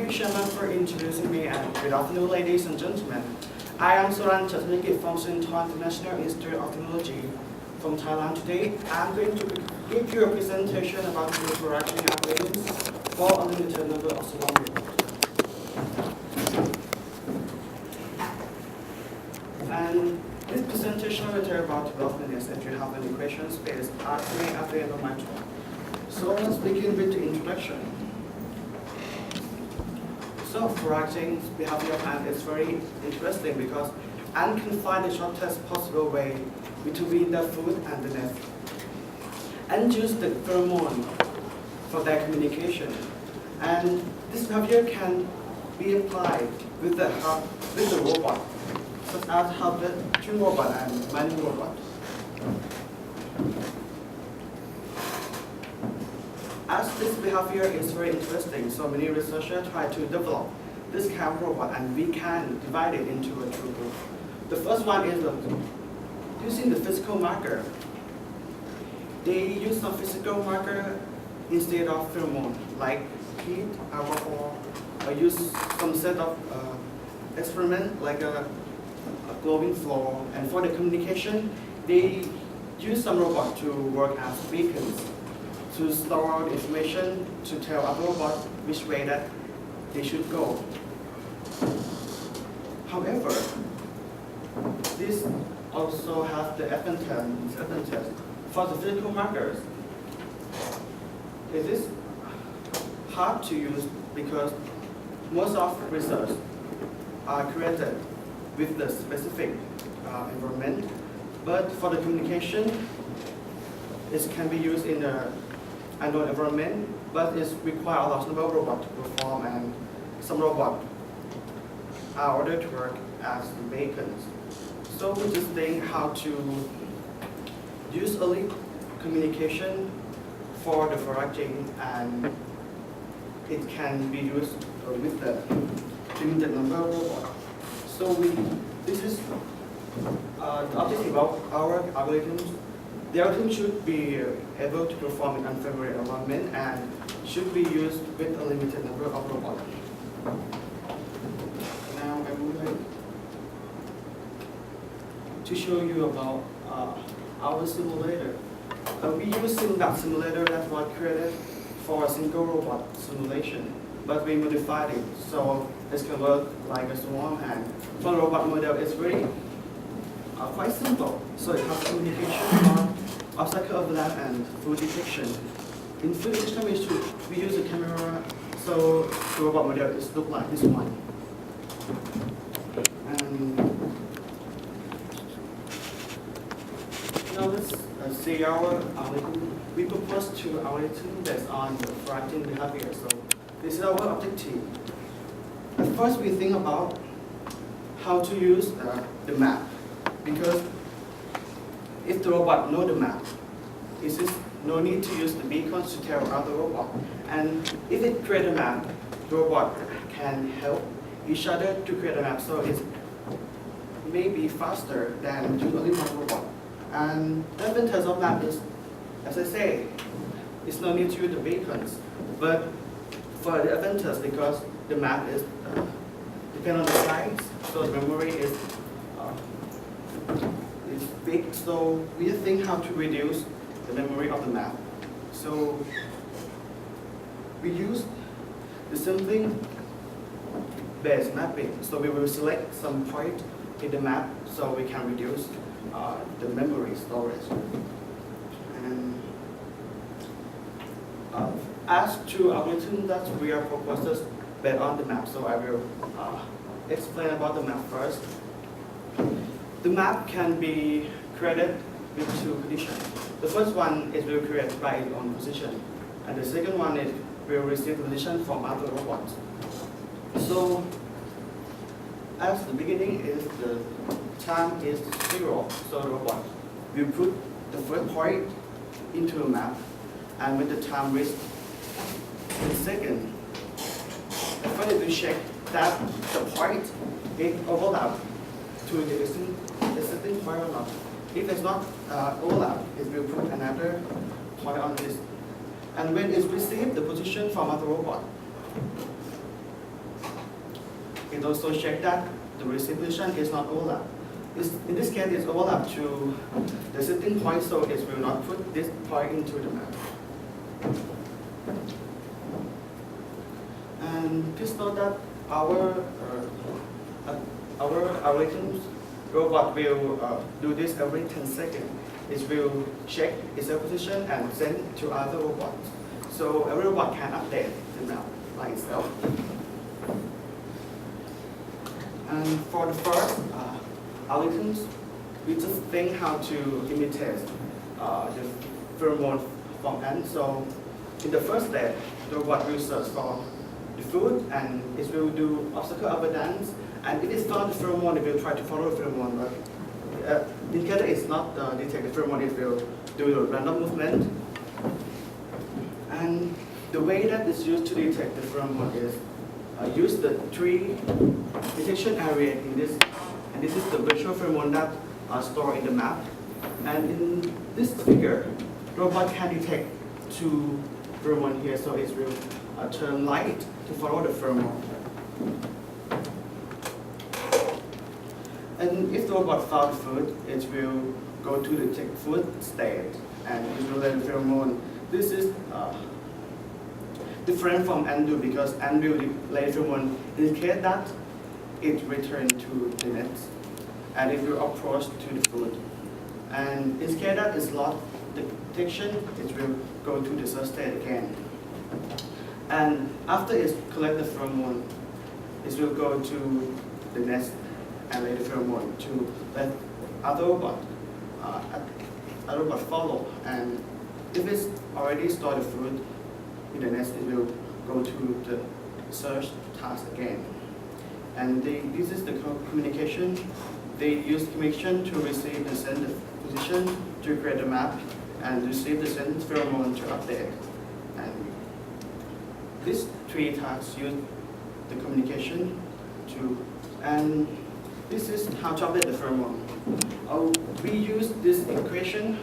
you, Chairman, for introducing me, and good afternoon, ladies and gentlemen. I am SuCT13.2 from SuCT International Institute of Technology from Thailand. Today, I'm going to give you a presentation about the foraging algorithms for a limited number of scenarios. And this presentation will take about 12 minutes. If you have any questions, please ask me at the end of my talk. So let's begin with the introduction. So foraging behavior plan is very interesting because ants can find the shortest possible way between the food and the nest, and use the pheromone for their communication. And this behavior can be applied with the robot, such as helping robot and mining robot. As this behavior is very interesting, so many researchers try to develop this kind of robot, and we can divide it into a two groups. The first one is using the physical marker. They use some physical marker instead of pheromone, like heat, alcohol, or use some set of experiment like a glowing floor. And for the communication, they use some robot to work as beacons, to store the information to tell a robot which way that they should go. However, this also has the disadvantage. For the physical markers, it is hard to use because most of research are created with the specific environment. But for the communication, it can be used in the unknown environment, but it requires a large number of robots to perform, and some robots are ordered to work as beacons. So we just think how to use early communication for the foraging, and it can be used with the limited number of robots. So this is the objective of our algorithms. The algorithm should be able to perform in unfamiliar environment and should be used with a limited number of robots. Now I would like to show you about our simulator. We use SuCT simulator that was created for a single robot simulation, but we modified it so it can work like a swarm. And for the robot model, it's very quite simple. So it has communication on obstacle overlap and food detection. In food detection, we use a camera, so the robot model is look like this one. And now let's see our algorithm. We propose two algorithms based on the foraging behavior. So this is our objective. At first, we think about how to use the map, because if the robot knows the map, it is no need to use the beacons to tell other robot. And if it creates a map, the robot can help each other to create a map, so it's maybe faster than to only one robot. And the advantage of map is, as I say, it's no need to use the beacons. But for the advantage, because the map is depend on the size, so the memory is big. So we think how to reduce the memory of the map. So we use the sampling based mapping. So we will select some point in the map so we can reduce the memory storage. And as to algorithms that we are proposed based on the map, so I will explain about the map first. The map can be created with two conditions. The first one is will create by its own position, and the second one is will receive position from other robots. So as the beginning is the time is 0, so the robot will put the first point into a map, and when the time reaches the second, the first will check that the point is overlap to the existing point or not. If it's not overlap, it will put another point on this. And when it receives the position from other robot, it also checks that the receive position is not overlap. In this case, it's overlap to the setting point, so it will not put this point into the map. And please note that our algorithms robot will do this every 10 seconds. It will check its position and send to other robots. So every robot can update the map by itself. And for the first algorithms, we just think how to imitate the pheromone from N. So in the first step, the robot will search for the food and it will do obstacle avoidance. And if it's not the pheromone, it will try to follow the pheromone. But in case it's not detect the pheromone, it will do the random movement. And the way that is used to detect the pheromone is use the 3 detection area in this. And this is the virtual pheromone that are stored in the map. And in this figure, the robot can detect 2 pheromone here, so it will turn light to follow the pheromone. And if the robot found food, it will go to the check food state and it will let the pheromone. This is different from undo because undo let the pheromone indicate that it returns to the net and it will approach to the food. And in case that is lost detection, it will go to the search state again. And after it collects the pheromone, it will go to the nest and let the pheromone to let other robot follow. And if it's already stored the food in the nest, it will go to the search task again. And this is the communication. They use communication to receive and send the position to create a map and receive the sent pheromone to update. And these 3 tasks use the communication to, and this is how to update the pheromone. We use this equation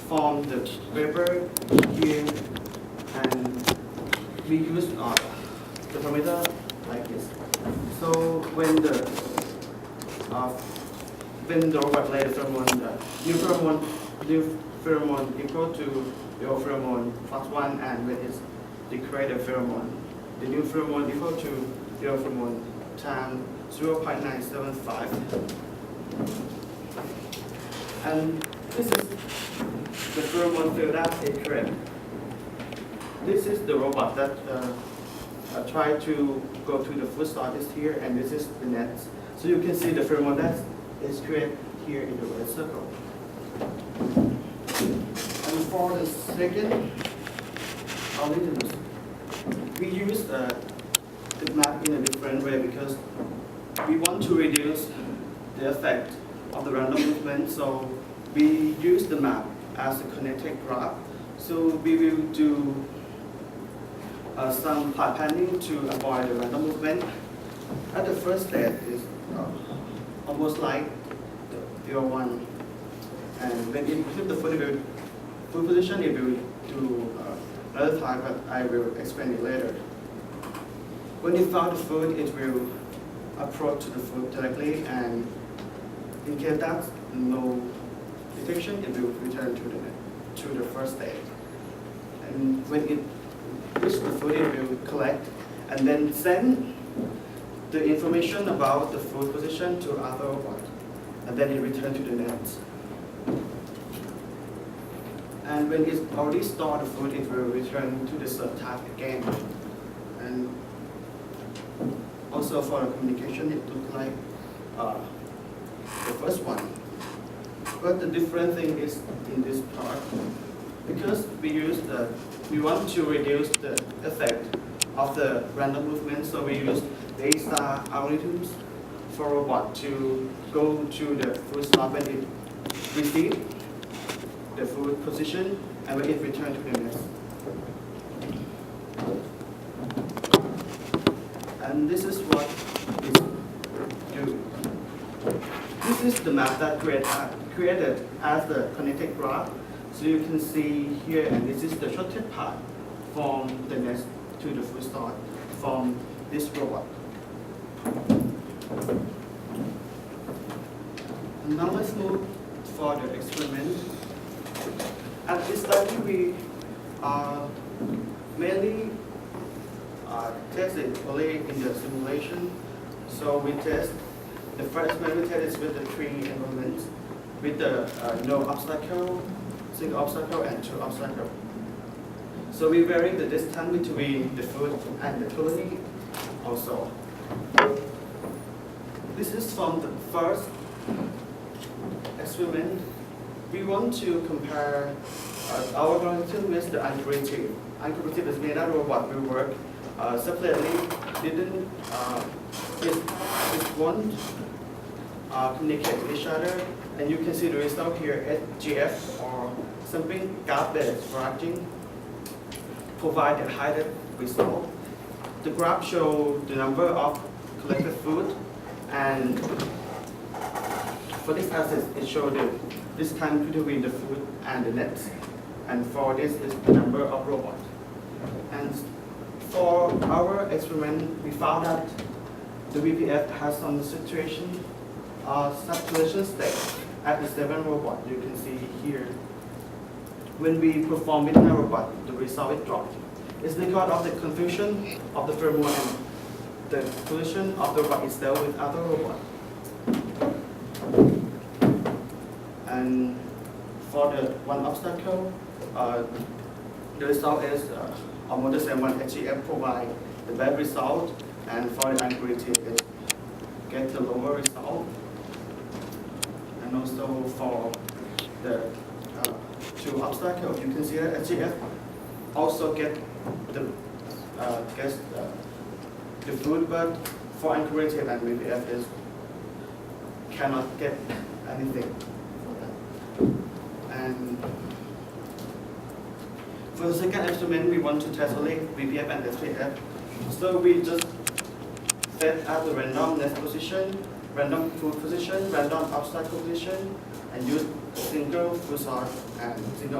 from the paper here, and we use the parameter like this. So when the robot lays the pheromone, new pheromone equal to the old pheromone plus 1, and when it's decrease the pheromone, the new pheromone equal to the old pheromone times 0.975. And this is the pheromone field that is correct. This is the robot that try to go to the food store is here, and this is the net. So you can see the pheromone that is created here in the red circle. And for the second algorithms, we use the map in a different way because we want to reduce the effect of the random movement. So we use the map as a connected graph. So we will do some path planning to avoid the random movement. At the first step is almost like the one, and when it hit the food position, it will do another time, but I will explain it later. When it found the food, it will approach to the food directly, and in case that's no detection, it will return to the first state. And when it reaches the food, it will collect and then send the information about the food position to other robot, and then it returns to the net. And when it's already stored the food, it will return to the search task again. And also for the communication, it looks like the first one. But the different thing is in this part, because we want to reduce the effect of the random movement, so we use the A-star algorithms for robot to go to the food stop when it receives the food position and when it returns to the nest. And this is what it do. This is the map that created as the connected graph. So you can see here, and this is the shortest path from the nest to the food store from this robot. And now let's move for the experiment. At this study, we mainly test it only in the simulation. So we test, the first experiment we test is with the 3 environments, with the no obstacle, single obstacle, and 2 obstacle. So we vary the distance between the food and the colony also. This is from the first experiment. We want to compare our algorithm with the algorithm. Algorithm is made out of what we work separately. It won't communicate with each other. And you can see the result here, SGF or something gap-based foraging provide a higher result. The graph shows the number of collected food, and for this axis it shows the distance between the food and the nets, and for this is the number of robots. And for our experiment, we found that the VPF has some saturation state at the 7 robot. You can see here. When we perform with a robot, the result is dropped. It's because of the confusion of the firmware and the collision of the robot itself with other robots. And for the 1 obstacle, the result is almost the same one. HGF provide the best result, and for the algorithm, it gets the lower result. And also for the 2 obstacles, you can see that HGF also get the food, but for algorithm and VPF is cannot get anything for that. And for the second experiment, we want to test only VPF and SPF. So we just set at the random nest position, random food position, random obstacle position, and use single food source and single